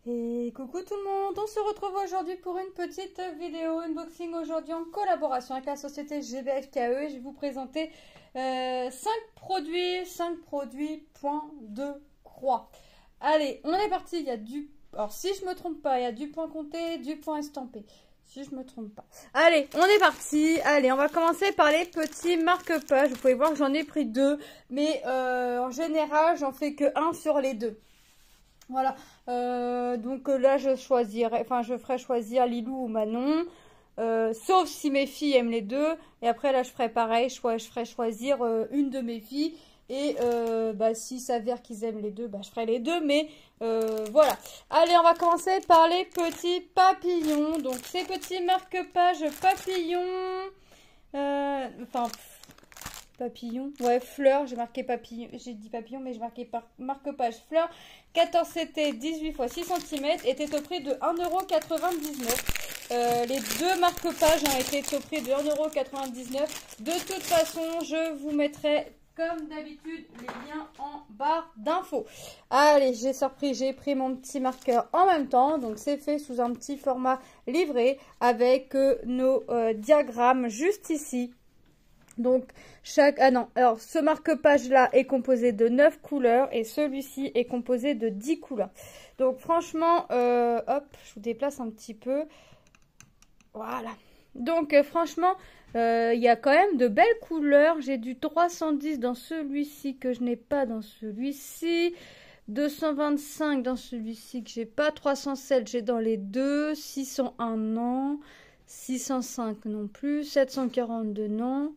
Et coucou tout le monde, on se retrouve aujourd'hui pour une petite vidéo unboxing aujourd'hui en collaboration avec la société GBFKE et je vais vous présenter 5 produits point de croix. Allez, on est parti, il y a du... Alors si je me trompe pas, il y a du point compté, du point estampé. Si je me trompe pas. Allez, on est parti. Allez, on va commencer par les petits marque-pages. Vous pouvez voir que j'en ai pris 2, mais en général, j'en fais que 1 sur les 2. Voilà, donc là je ferai choisir Lilou ou Manon, sauf si mes filles aiment les deux, et après là je ferai pareil, je ferai choisir une de mes filles, et s'il s'avère qu'ils aiment les deux, je ferai les deux, mais voilà. Allez, on va commencer par les petits papillons, donc ces petits marque-pages papillons, papillon, ouais, fleurs, j'ai marqué papillon, j'ai dit papillon, mais j'ai marqué marque-page fleurs. 14 CT 18 x 6 cm était au prix de 1,99 €. Les deux marque-pages ont été au prix de 1,99 €. De toute façon, je vous mettrai, comme d'habitude, les liens en barre d'infos. Allez, j'ai pris mon petit marqueur en même temps. Donc, c'est fait sous un petit format livré avec nos diagrammes juste ici. Donc, alors ce marque-page là est composé de 9 couleurs et celui-ci est composé de 10 couleurs. Donc, franchement, hop, je vous déplace un petit peu. Voilà. Donc, franchement, il y a quand même de belles couleurs. J'ai du 310 dans celui-ci que je n'ai pas dans celui-ci. 225 dans celui-ci que j'ai pas. 307 j'ai dans les deux. 601 non. 605 non plus. 742 non.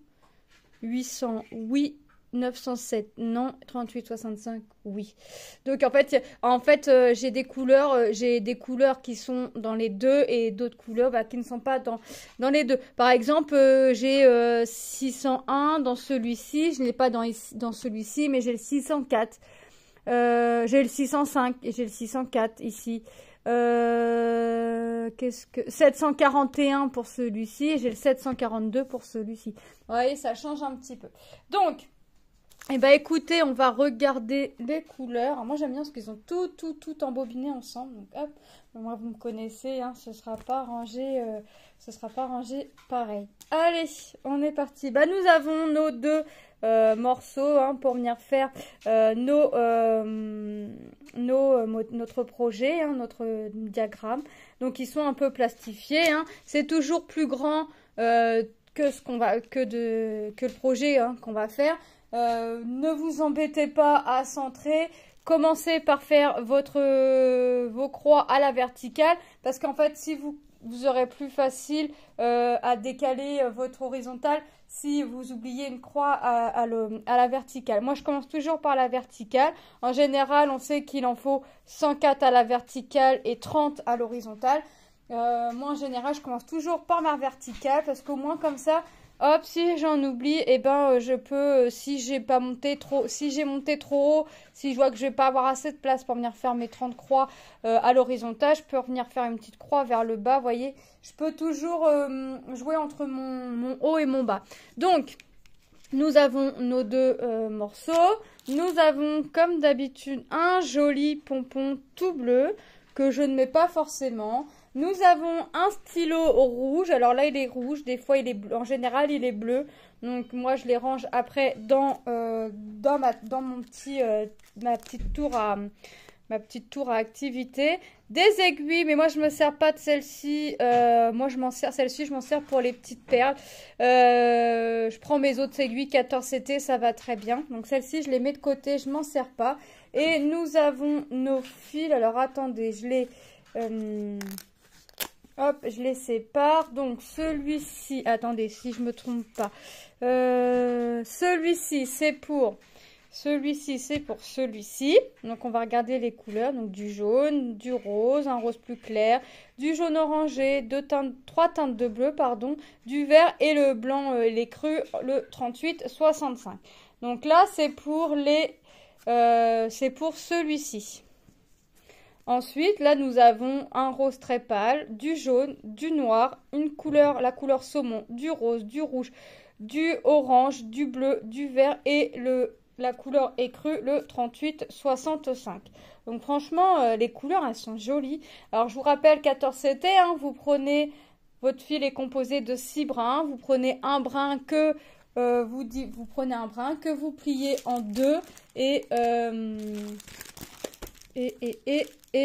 800 oui, 907 non, 3865 oui. Donc en fait j'ai des couleurs qui sont dans les deux et d'autres couleurs qui ne sont pas dans les deux. Par exemple, j'ai 601 dans celui-ci, je ne l'ai pas dans celui-ci, mais j'ai le 604. J'ai le 605 et j'ai le 604 ici. 741 pour celui-ci et j'ai le 742 pour celui-ci. Vous voyez, ça change un petit peu. Donc, écoutez, on va regarder les couleurs. Alors, moi, j'aime bien parce qu'ils ont tout embobiné ensemble. Donc, hop, moi, vous me connaissez, hein, ce sera pas rangé pareil. Allez, on est parti. Nous avons nos deux morceaux pour venir faire notre projet, notre diagramme. Donc ils sont un peu plastifiés. C'est toujours plus grand que le projet qu'on va faire. Ne vous embêtez pas à centrer. Commencez par faire vos croix à la verticale parce qu'en fait si vous aurez plus facile à décaler votre horizontale si vous oubliez une croix à la verticale. Moi, je commence toujours par la verticale. En général, on sait qu'il en faut 104 à la verticale et 30 à l'horizontale. Moi, en général, je commence toujours par ma verticale parce qu'au moins, comme ça, hop, si j'en oublie, je peux, si j'ai monté trop haut, si je vois que je vais pas avoir assez de place pour venir faire mes 30 croix à l'horizontale, je peux venir faire une petite croix vers le bas, vous voyez. Je peux toujours jouer entre mon haut et mon bas. Donc, nous avons nos deux morceaux. Nous avons, comme d'habitude, un joli pompon tout bleu que je ne mets pas forcément. Nous avons un stylo rouge. Alors là, il est rouge. Des fois, il est bleu. En général, il est bleu. Donc, moi, je les range après dans ma petite tour à activité. Des aiguilles, mais moi, je me sers pas de celle-ci. Celle-ci, je m'en sers pour les petites perles. Je prends mes autres aiguilles 14 CT, ça va très bien. Donc, celle-ci, je les mets de côté. Je m'en sers pas. Et nous avons nos fils. Alors, attendez, je les sépare. Donc, celui-ci, attendez, si je me trompe pas. Celui-ci, c'est pour celui-ci. Donc, on va regarder les couleurs. Donc, du jaune, du rose, un rose plus clair, du jaune orangé, 3 teintes de bleu, du vert et le blanc, les crus, le 38-65. Donc là, c'est pour celui-ci. Ensuite, là, nous avons un rose très pâle, du jaune, du noir, la couleur saumon, du rose, du rouge, du orange, du bleu, du vert et la couleur écrue, le 38-65. Donc franchement, les couleurs, elles sont jolies. Alors je vous rappelle, 14 CT, hein, vous prenez, votre fil est composé de 6 brins. Vous prenez un brin que, vous prenez un brin que vous pliez en deux et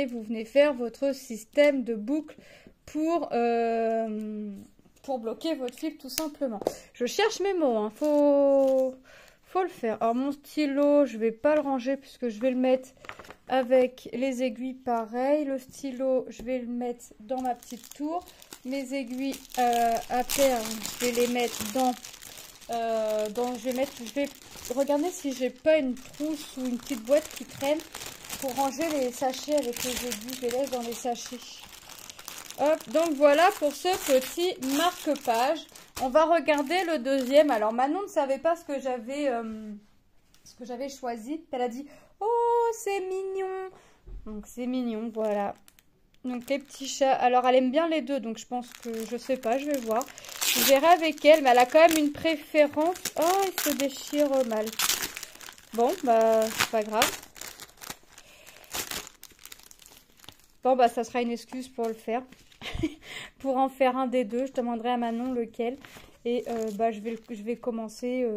vous venez faire votre système de boucle pour bloquer votre fil tout simplement. Je cherche mes mots, hein. Faut le faire. Alors mon stylo, je vais pas le ranger puisque je vais le mettre avec les aiguilles pareil. Le stylo, je vais le mettre dans ma petite tour. Mes aiguilles à terre, je vais les mettre je vais regarder si j'ai pas une trousse ou une petite boîte qui traîne pour ranger les sachets avec les aiguilles. Je les laisse dans les sachets. Hop, donc voilà pour ce petit marque-page. On va regarder le deuxième. Alors Manon ne savait pas ce que j'avais choisi. Elle a dit « Oh, c'est mignon !» Donc c'est mignon, voilà. Donc les petits chats. Alors elle aime bien les deux, donc je pense que, je sais pas, je vais voir. Je verrai avec elle, mais elle a quand même une préférence. Oh, il se déchire mal. Bon, bah, c'est pas grave. Bon, bah, ça sera une excuse pour le faire. Pour en faire un des deux, je demanderai à Manon lequel. Et bah, je vais commencer.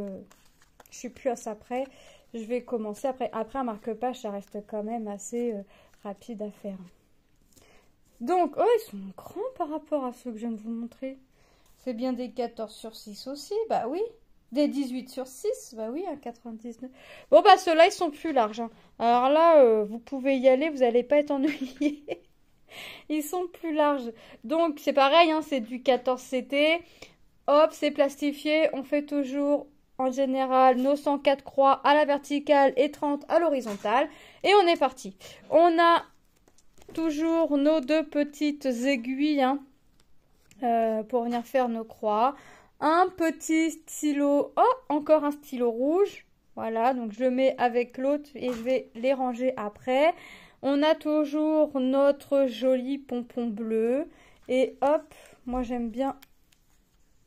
Je suis plus à ça près. Je vais commencer. Après un marque-page, ça reste quand même assez rapide à faire. Donc, oh, ils sont grands par rapport à ceux que je viens de vous montrer. C'est bien des 14 sur 6 aussi, bah oui. Des 18 sur 6, bah oui, un 99. Bon, bah ceux-là, ils sont plus larges. Hein. Alors là, vous pouvez y aller, vous n'allez pas être ennuyés. Ils sont plus larges. Donc, c'est pareil, hein, c'est du 14 CT. Hop, c'est plastifié. On fait toujours, en général, nos 104 croix à la verticale et 30 à l'horizontale. Et on est parti. On a toujours nos deux petites aiguilles, hein, pour venir faire nos croix. Un petit stylo. Oh, encore un stylo rouge. Voilà, donc je le mets avec l'autre et je vais les ranger après. On a toujours notre joli pompon bleu. Et hop, moi j'aime bien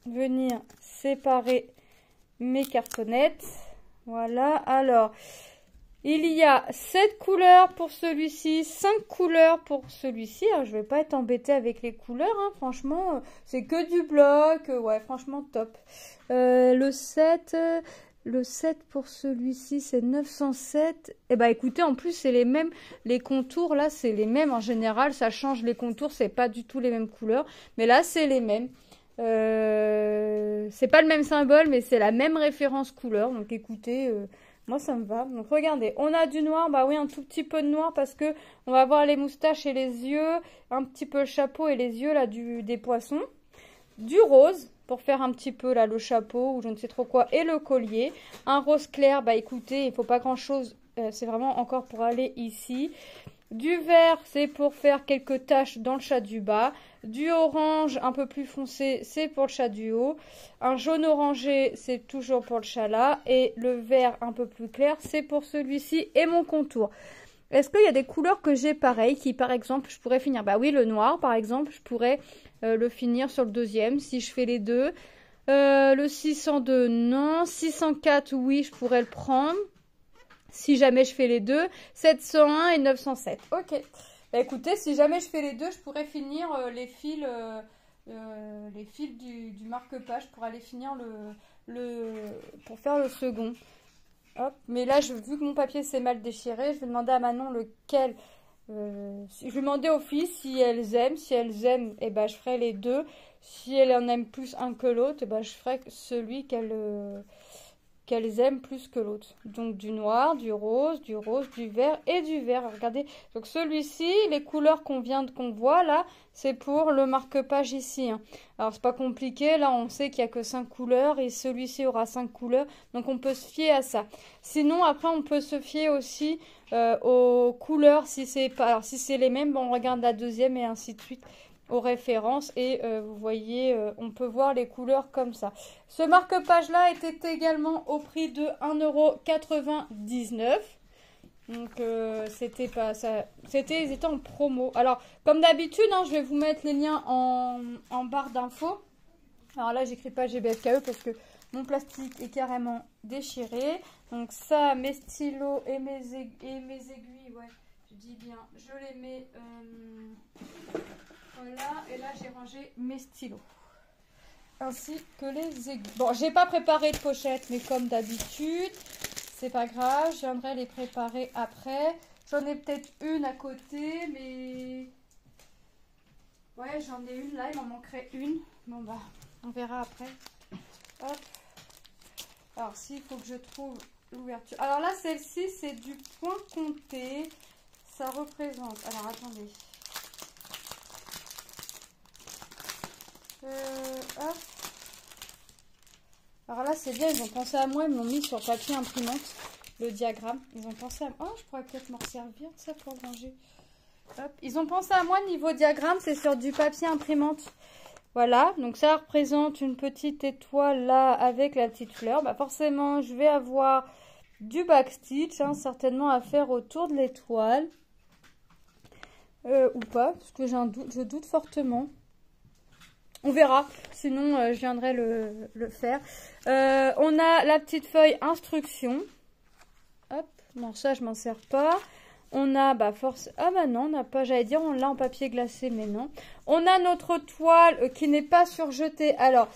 venir séparer mes cartonnettes. Voilà, alors, il y a 7 couleurs pour celui-ci, 5 couleurs pour celui-ci. Alors, je vais pas être embêtée avec les couleurs, hein. Franchement, c'est que du bloc. Ouais, franchement, top. Le 7 pour celui-ci, c'est 907. Et bah écoutez, en plus, c'est les mêmes. Les contours, là, c'est les mêmes. En général, ça change les contours. C'est pas du tout les mêmes couleurs. Mais là, c'est les mêmes. C'est pas le même symbole, mais c'est la même référence couleur. Donc écoutez, moi ça me va. Donc regardez, on a du noir. Bah oui, un tout petit peu de noir parce que on va voir les moustaches et les yeux. Un petit peu le chapeau et les yeux là des poissons. Du rose. Pour faire un petit peu là le chapeau ou je ne sais trop quoi et le collier. Un rose clair, bah écoutez, il faut pas grand chose, c'est vraiment encore pour aller ici. Du vert, c'est pour faire quelques taches dans le chat du bas. Du orange un peu plus foncé, c'est pour le chat du haut. Un jaune orangé, c'est toujours pour le chat là. Et le vert un peu plus clair, c'est pour celui-ci et mon contour. Est-ce qu'il y a des couleurs que j'ai pareilles qui, par exemple, je pourrais finir? Bah oui, le noir, par exemple, je pourrais le finir sur le deuxième si je fais les deux. Le 602, non. 604, oui, je pourrais le prendre. Si jamais je fais les deux. 701 et 907. Ok. Bah écoutez, si jamais je fais les deux, je pourrais finir les fils du marque-page pour aller finir pour faire le second. Hop. Mais là, vu que mon papier s'est mal déchiré, je vais demander à Manon lequel. Je vais demander aux filles si elles aiment. Si elles aiment, eh ben, je ferai les deux. Si elles en aiment plus un que l'autre, eh ben, je ferai celui qu'elles aiment plus que l'autre. Donc du noir, du rose, du vert et du vert. Regardez. Donc celui-ci, les couleurs qu'on voit là, c'est pour le marque-page ici. Hein. Alors c'est pas compliqué. Là, on sait qu'il n'y a que 5 couleurs et celui-ci aura 5 couleurs. Donc on peut se fier à ça. Sinon, après, on peut se fier aussi aux couleurs. Si c'est pas, alors si c'est les mêmes, bon, on regarde la deuxième et ainsi de suite aux références et vous voyez, on peut voir les couleurs comme ça. Ce marque-page là était également au prix de 1,99 €. Donc c'était pas ça, ils étaient en promo. Alors comme d'habitude, hein, je vais vous mettre les liens en barre d'infos. Alors là, j'écris pas GBFKE parce que mon plastique est carrément déchiré. Donc ça, mes stylos et mes aiguilles, ouais. je dis bien, je les mets, voilà, et là j'ai rangé mes stylos, ainsi que les aiguilles. Bon, j'ai pas préparé de pochette, mais comme d'habitude, c'est pas grave, je viendrai les préparer après. J'en ai peut-être une à côté, mais... Ouais, j'en ai une là, il m'en manquerait une. Bon bah, on verra après. Hop. Alors, s'il faut que je trouve l'ouverture. Alors là, celle-ci, c'est du point compté. Ça représente... Alors, attendez. Hop. Alors là, c'est bien, ils ont pensé à moi, ils m'ont mis sur papier imprimante, le diagramme. Ils ont pensé à moi. Oh, je pourrais peut-être m'en servir de ça pour le ranger. Hop. Ils ont pensé à moi, niveau diagramme, c'est sur du papier imprimante. Voilà, donc ça représente une petite étoile là avec la petite fleur. Bah forcément, je vais avoir du backstitch, hein, certainement à faire autour de l'étoile. Ou pas, parce que j'ai un doute, je doute fortement. On verra, sinon je viendrai le faire. On a la petite feuille instruction. Hop, non ça je m'en sers pas. On a, bah force, ah bah non, on n'a pas, j'allais dire on l'a en papier glacé, mais non. On a notre toile qui n'est pas surjetée. Alors,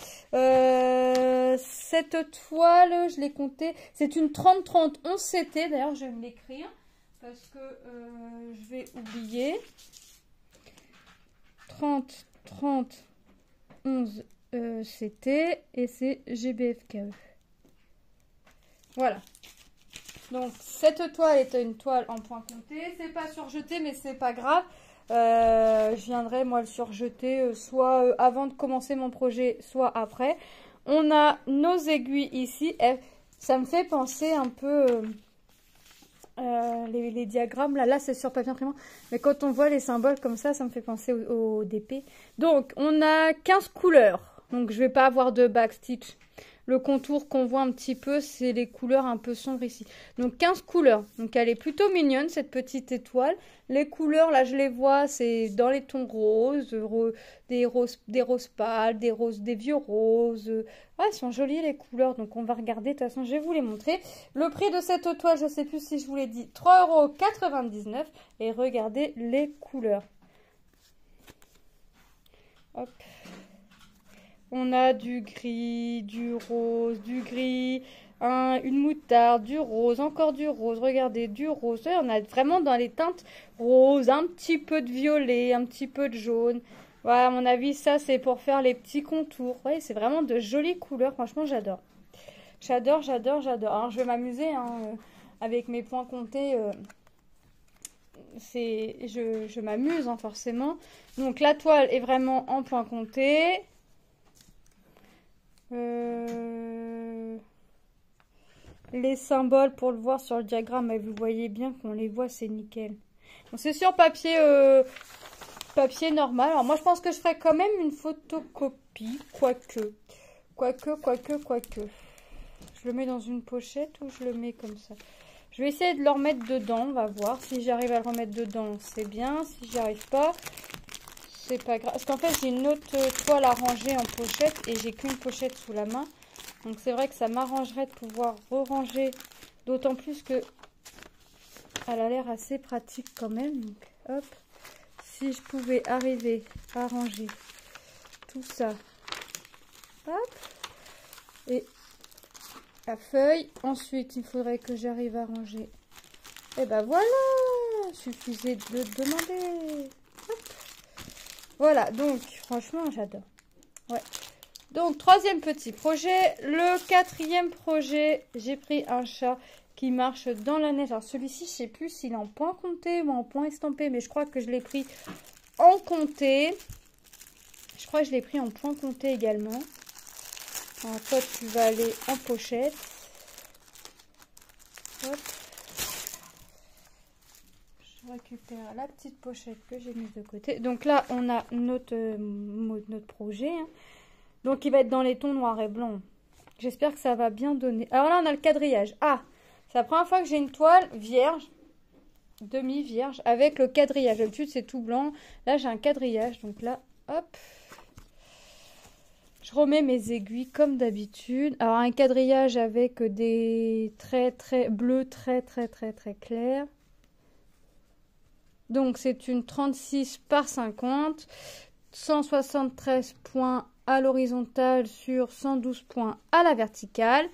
cette toile, je l'ai comptée, c'est une 30-30 11 CT. D'ailleurs, je vais me l'écrire parce que je vais oublier. 30-30 11 CT et c'est GBFKE. Voilà. Donc cette toile est une toile en point compté. C'est pas surjeté, mais c'est pas grave. Je viendrai moi le surjeter soit avant de commencer mon projet, soit après. On a nos aiguilles ici. Ça me fait penser un peu les diagrammes. Là c'est sur papier imprimant. Mais quand on voit les symboles comme ça me fait penser au DP. Donc on a 15 couleurs. Donc je vais pas avoir de backstitch. Le contour qu'on voit un petit peu, c'est les couleurs un peu sombres ici. Donc 15 couleurs. Donc elle est plutôt mignonne, cette petite étoile. Les couleurs, là je les vois, c'est dans les tons roses, des roses pâles, des vieux roses. Ah, elles sont jolies les couleurs, donc on va regarder. De toute façon, je vais vous les montrer. Le prix de cette toile, je ne sais plus si je vous l'ai dit, 3,99 €. Et regardez les couleurs. Hop. On a du gris, du rose, du gris, une moutarde, du rose, encore du rose. Regardez, du rose. Ouais, on a vraiment dans les teintes roses, un petit peu de violet, un petit peu de jaune. Voilà, à mon avis, ça, c'est pour faire les petits contours. Ouais, c'est vraiment de jolies couleurs. Franchement, j'adore. J'adore, j'adore, j'adore. Alors, je vais m'amuser avec mes points comptés. Je m'amuse, hein, forcément. Donc, la toile est vraiment en point compté. Les symboles pour le voir sur le diagramme, et vous voyez bien qu'on les voit, c'est nickel. Donc c'est sur papier papier normal. Alors moi je pense que je ferai quand même une photocopie, quoique. Je le mets dans une pochette ou je le mets comme ça. Je vais essayer de le remettre dedans, on va voir. Si j'arrive à le remettre dedans, c'est bien. Si j'y arrive pas, c'est pas grave. Parce qu'en fait, j'ai une autre toile à ranger en pochette et j'ai qu'une pochette sous la main. Donc, c'est vrai que ça m'arrangerait de pouvoir re-ranger. D'autant plus que elle a l'air assez pratique quand même. Donc, hop. Si je pouvais arriver à ranger tout ça. Hop. Et la feuille. Ensuite, il faudrait que j'arrive à ranger. Et ben voilà. Suffisait de demander. Hop. Voilà, donc franchement j'adore. Ouais. Donc troisième petit projet. Le quatrième projet, j'ai pris un chat qui marche dans la neige. Alors celui-ci, je sais plus s'il est en point compté ou en point estampé, mais je crois que je l'ai pris en compté. Je crois que je l'ai pris en point compté également. Alors, toi, tu vas aller en pochette. Hop. Je récupère la petite pochette que j'ai mise de côté. Donc là, on a notre projet. Hein. Donc, il va être dans les tons noir et blanc. J'espère que ça va bien donner. Alors là, on a le quadrillage. Ah, c'est la première fois que j'ai une toile vierge, demi-vierge, avec le quadrillage. D'habitude, c'est tout blanc. Là, j'ai un quadrillage. Donc là, hop. Je remets mes aiguilles comme d'habitude. Alors, un quadrillage avec des traits très bleus, très clairs. Donc, c'est une 36 par 50. 173 points à l'horizontale sur 112 points à la verticale.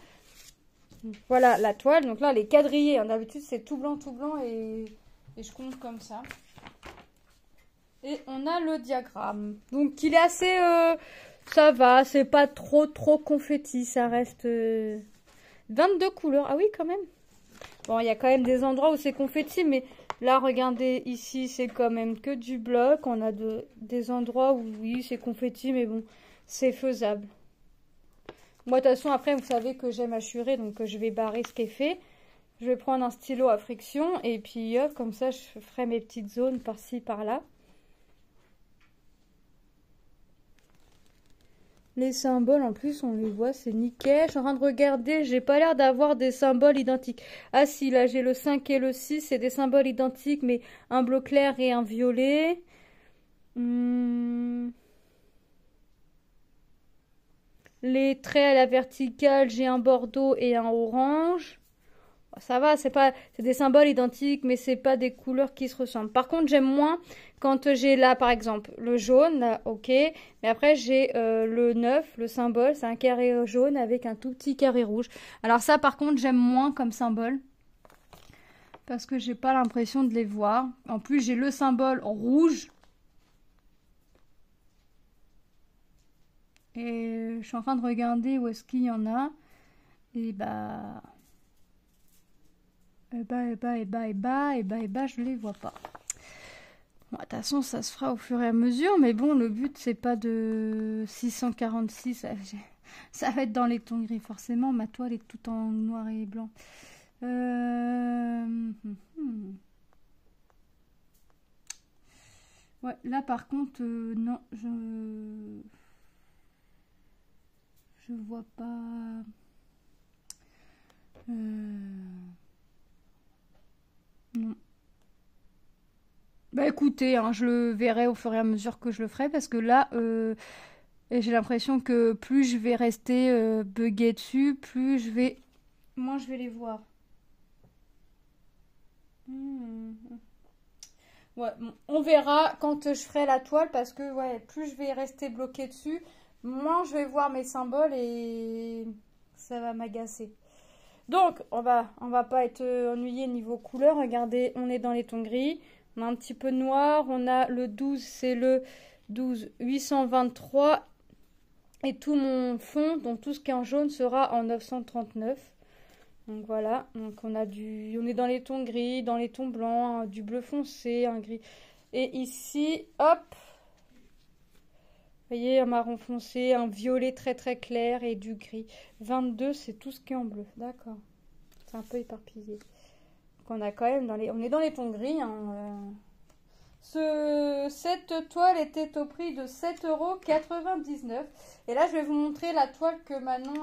Voilà la toile. Donc là, elle est quadrillée. D'habitude, c'est tout blanc et je compte comme ça. Et on a le diagramme. Donc, il est assez... ça va, c'est pas trop confetti. Ça reste 22 couleurs. Ah oui, quand même. Bon, il y a quand même des endroits où c'est confetti, mais là, regardez, ici, c'est quand même que du bloc. On a des endroits où, oui, c'est confetti, mais bon, c'est faisable. Moi, de toute façon, après, vous savez que j'aime assurer, donc je vais barrer ce qui est fait. Je vais prendre un stylo à friction, et puis, hop, comme ça, je ferai mes petites zones par-ci, par-là. Les symboles, en plus, on les voit, c'est nickel. Je suis en train de regarder, j'ai pas l'air d'avoir des symboles identiques. Ah si, là, j'ai le 5 et le 6, c'est des symboles identiques, mais un bleu clair et un violet. Les traits à la verticale, j'ai un bordeaux et un orange. Ça va, c'est des symboles identiques, mais c'est pas des couleurs qui se ressemblent. Par contre, j'aime moins quand j'ai là, par exemple, le jaune, là, ok. Mais après, j'ai le 9, le symbole, c'est un carré jaune avec un tout petit carré rouge. Alors ça, par contre, j'aime moins comme symbole. Parce que j'ai pas l'impression de les voir. En plus, j'ai le symbole rouge. Et je suis en train de regarder où est-ce qu'il y en a. Et bah... je les vois pas. Bon, de toute façon, ça se fera au fur et à mesure, mais bon, le but, c'est pas de 646. Ça va être dans les tons gris, forcément. Ma toile est tout en noir et blanc. Ouais, là, par contre, non, je vois pas... Non. Bah écoutez, hein, je le verrai au fur et à mesure que je le ferai parce que là, j'ai l'impression que plus je vais rester buggée dessus, moins je vais les voir. Ouais, bon, on verra quand je ferai la toile parce que ouais, plus je vais rester bloquée dessus, moins je vais voir mes symboles et ça va m'agacer. Donc, on va pas être ennuyé niveau couleur. Regardez, on est dans les tons gris. On a un petit peu de noir. On a le 12, c'est le 12 823. Et tout mon fond, donc tout ce qui est en jaune, sera en 939. Donc voilà. Donc on est dans les tons gris, dans les tons blancs, du bleu foncé, un gris. Et ici, hop. Vous voyez, un marron foncé, un violet très très clair et du gris. 22, c'est tout ce qui est en bleu. D'accord. C'est un peu éparpillé. Donc on a quand même on est dans les tons gris. Hein. Cette toile était au prix de 7,99 €. Et là, je vais vous montrer la toile que Manon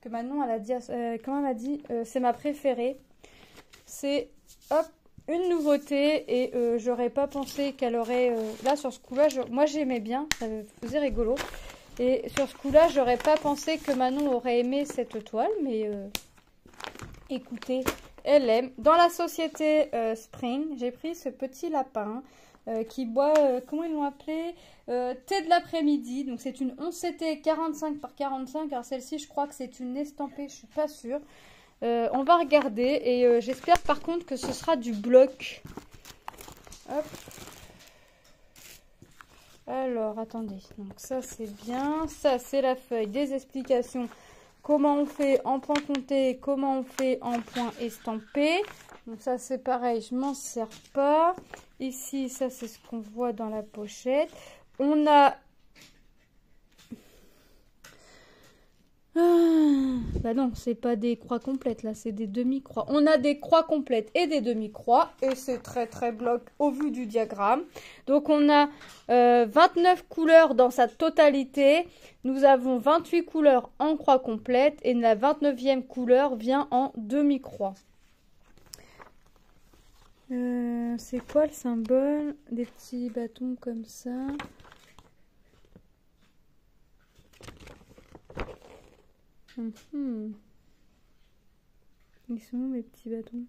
elle a dit, comment elle m'a dit, c'est ma préférée. C'est, hop, une nouveauté et j'aurais pas pensé qu'elle aurait... là, sur ce coup-là, moi j'aimais bien, ça faisait rigolo. Et sur ce coup-là, j'aurais pas pensé que Manon aurait aimé cette toile, mais écoutez, elle aime. Dans la société Spring, j'ai pris ce petit lapin qui boit, comment ils l'ont appelé, thé de l'après-midi. Donc c'est une 11 CT 45 par 45. Alors celle-ci, je crois que c'est une estampée, je suis pas sûre. On va regarder et j'espère par contre que ce sera du bloc. Hop. Alors, attendez. Donc ça, c'est bien. Ça, c'est la feuille des explications. Comment on fait en point compté, comment on fait en point estampé. Donc ça, c'est pareil, je m'en sers pas. Ici, ça, c'est ce qu'on voit dans la pochette. On a... bah non, c'est pas des croix complètes, là, c'est des demi-croix. On a des croix complètes et des demi-croix, et c'est très très bloc au vu du diagramme. Donc on a 29 couleurs dans sa totalité. Nous avons 28 couleurs en croix complète, et la 29e couleur vient en demi-croix. C'est quoi le symbole? Des petits bâtons comme ça. Ils sont où mes petits bâtons?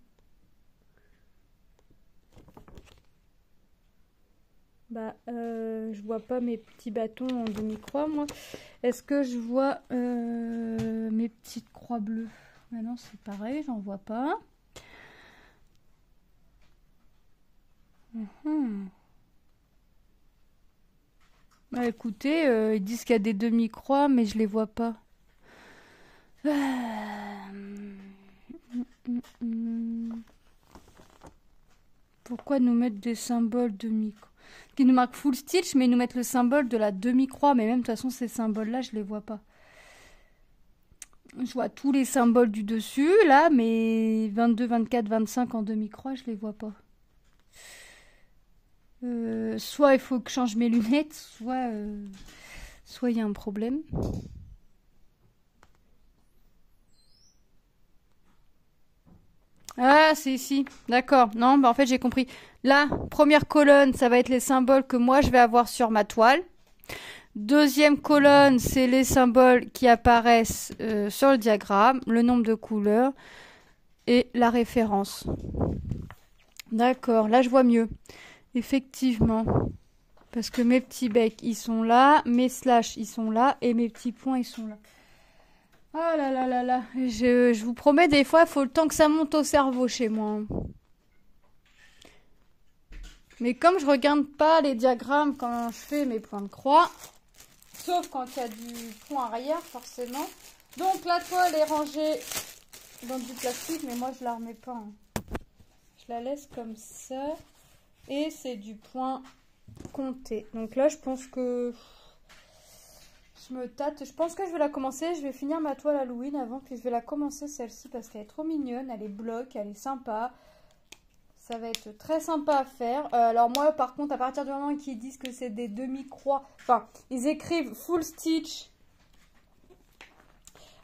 Bah, je vois pas mes petits bâtons en demi-croix, moi. Est-ce que je vois mes petites croix bleues? Ah non, c'est pareil, j'en vois pas. Bah, écoutez, ils disent qu'il y a des demi-croix, mais je les vois pas. Pourquoi nous mettre des symboles demi-croix? Qui nous marquent full stitch, mais ils nous mettent le symbole de la demi-croix. Mais même, de toute façon, ces symboles-là, je les vois pas. Je vois tous les symboles du dessus, là, mais 22, 24, 25 en demi-croix, je les vois pas. Soit il faut que je change mes lunettes, soit il y a un problème. Ah, c'est ici. D'accord. Non, bah en fait, j'ai compris. La première colonne, ça va être les symboles que moi, je vais avoir sur ma toile. Deuxième colonne, c'est les symboles qui apparaissent sur le diagramme, le nombre de couleurs et la référence. D'accord, là, je vois mieux. Effectivement. Parce que mes petits becs, ils sont là, mes slash, ils sont là, et mes petits points, ils sont là. Oh là là là là. Je vous promets, des fois, il faut le temps que ça monte au cerveau chez moi. Mais comme je regarde pas les diagrammes quand je fais mes points de croix, sauf quand il y a du point arrière, forcément. Donc la toile est rangée dans du plastique, mais moi je la remets pas. Je la laisse comme ça. Et c'est du point compté. Donc là, je pense que je me tâte. Je pense que je vais la commencer. Je vais finir ma toile Halloween avant, puis je vais la commencer celle-ci parce qu'elle est trop mignonne. Elle est bloc, elle est sympa. Ça va être très sympa à faire. Alors moi, par contre, à partir du moment qu'ils disent que c'est des demi-croix, enfin, ils écrivent full stitch.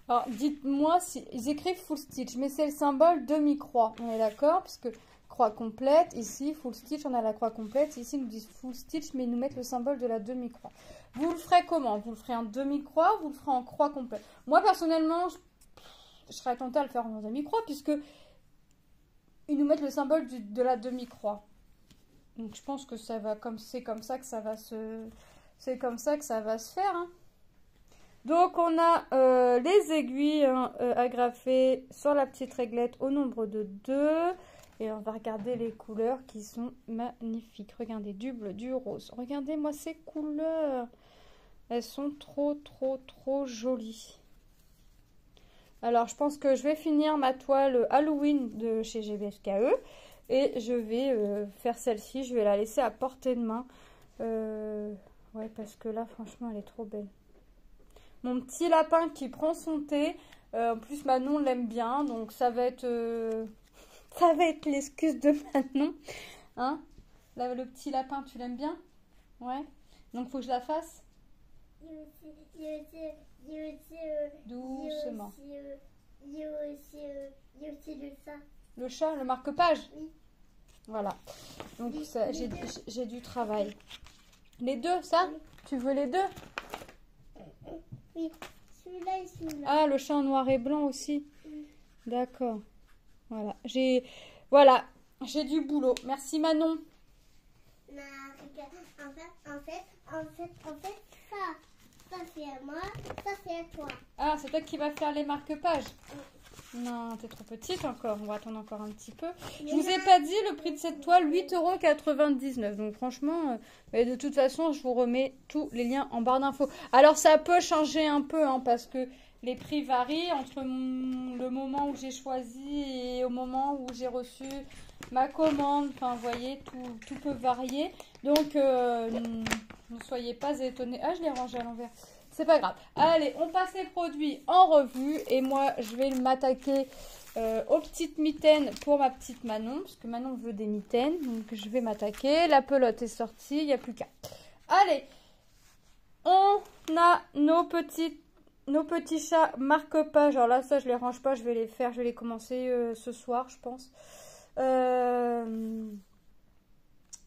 Alors, dites-moi si ils écrivent full stitch, mais c'est le symbole demi-croix. On est d'accord? Parce que croix complète, ici, full stitch, on a la croix complète. Ici, ils nous disent full stitch, mais ils nous mettent le symbole de la demi-croix. Vous le ferez comment? Vous le ferez en demi-croix, vous le ferez en croix complète? Moi, personnellement, je serais tentée à le faire en demi-croix, puisque ils nous mettent le symbole de la demi-croix. Donc, je pense que ça va, c'est comme ça que ça va se faire, hein. Donc, on a les aiguilles agrafées sur la petite réglette au nombre de 2. Et on va regarder les couleurs qui sont magnifiques. Regardez, du bleu, du rose. Regardez-moi ces couleurs. Elles sont trop, trop, trop jolies. Alors, je pense que je vais finir ma toile Halloween de chez GBFKE. Et je vais faire celle-ci. Je vais la laisser à portée de main. Ouais, parce que là, franchement, elle est trop belle. Mon petit lapin qui prend son thé. En plus, Manon l'aime bien. Donc, ça va être l'excuse de Manon. Hein? Là, le petit lapin, tu l'aimes bien? Ouais. Donc, faut que je la fasse? Doucement. Le chat, le marque-page? Oui. Voilà. Donc, j'ai du travail. Les deux, ça? Oui. Tu veux les deux? Oui. Celui-là et celui-là. Ah, le chat en noir et blanc aussi? Oui. D'accord. Voilà. J'ai du boulot. Merci Manon. En fait, ça c'est à moi, ça c'est à toi. Ah, c'est toi qui vas faire les marque-pages? Oui. Non, t'es trop petite encore. On va attendre encore un petit peu. Je vous ai pas dit le prix de cette toile, 8,99 €. Donc franchement, de toute façon, je vous remets tous les liens en barre d'infos. Alors ça peut changer un peu, hein, parce que les prix varient entre le moment où j'ai choisi et au moment où j'ai reçu ma commande. Enfin, vous voyez, tout peut varier. Donc, ne soyez pas étonnés. Ah, je l'ai rangé à l'envers. C'est pas grave. Allez, on passe les produits en revue. Et moi, je vais m'attaquer aux petites mitaines pour ma petite Manon. Parce que Manon veut des mitaines. Donc, je vais m'attaquer. La pelote est sortie. Il n'y a plus qu'à. Allez, on a nos petits chats marque-page. Alors là, ça, je les range pas. Je vais les faire. Je vais les commencer ce soir, je pense.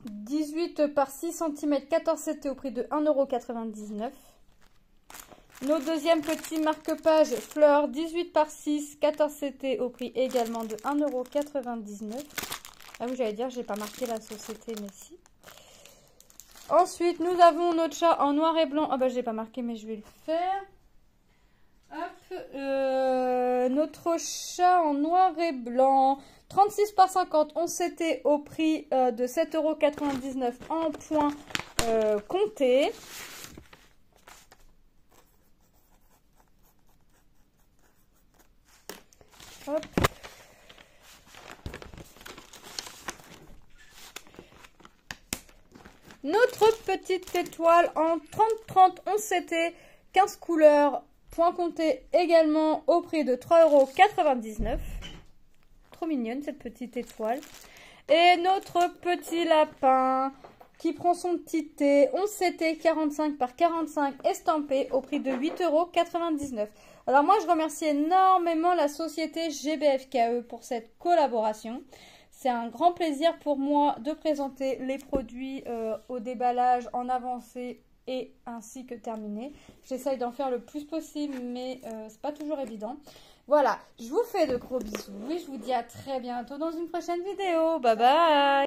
18 par 6 cm, 14 CT au prix de 1,99 €. Nos deuxièmes petits marque-page fleurs, 18 par 6, 14 CT au prix également de 1,99 €. Ah oui, j'allais dire, j'ai pas marqué la société, mais si. Ensuite, nous avons notre chat en noir et blanc. Ah bah, je l'ai pas marqué, mais je vais le faire. Hop, notre chat en noir et blanc. 36 par 50, on s'était au prix de 7,99 € en points comptés. Hop. Notre petite étoile en 30-30, on s'était 15 couleurs, point compté également au prix de 3,99 €. Trop mignonne cette petite étoile. Et notre petit lapin qui prend son petit thé, on s'était 45 par 45 estampé au prix de 8,99 €. Alors moi je remercie énormément la société GBFKE pour cette collaboration. C'est un grand plaisir pour moi de présenter les produits au déballage en avancée et ainsi que terminé. J'essaye d'en faire le plus possible, mais c'est pas toujours évident. Voilà, je vous fais de gros bisous et je vous dis à très bientôt dans une prochaine vidéo. Bye bye!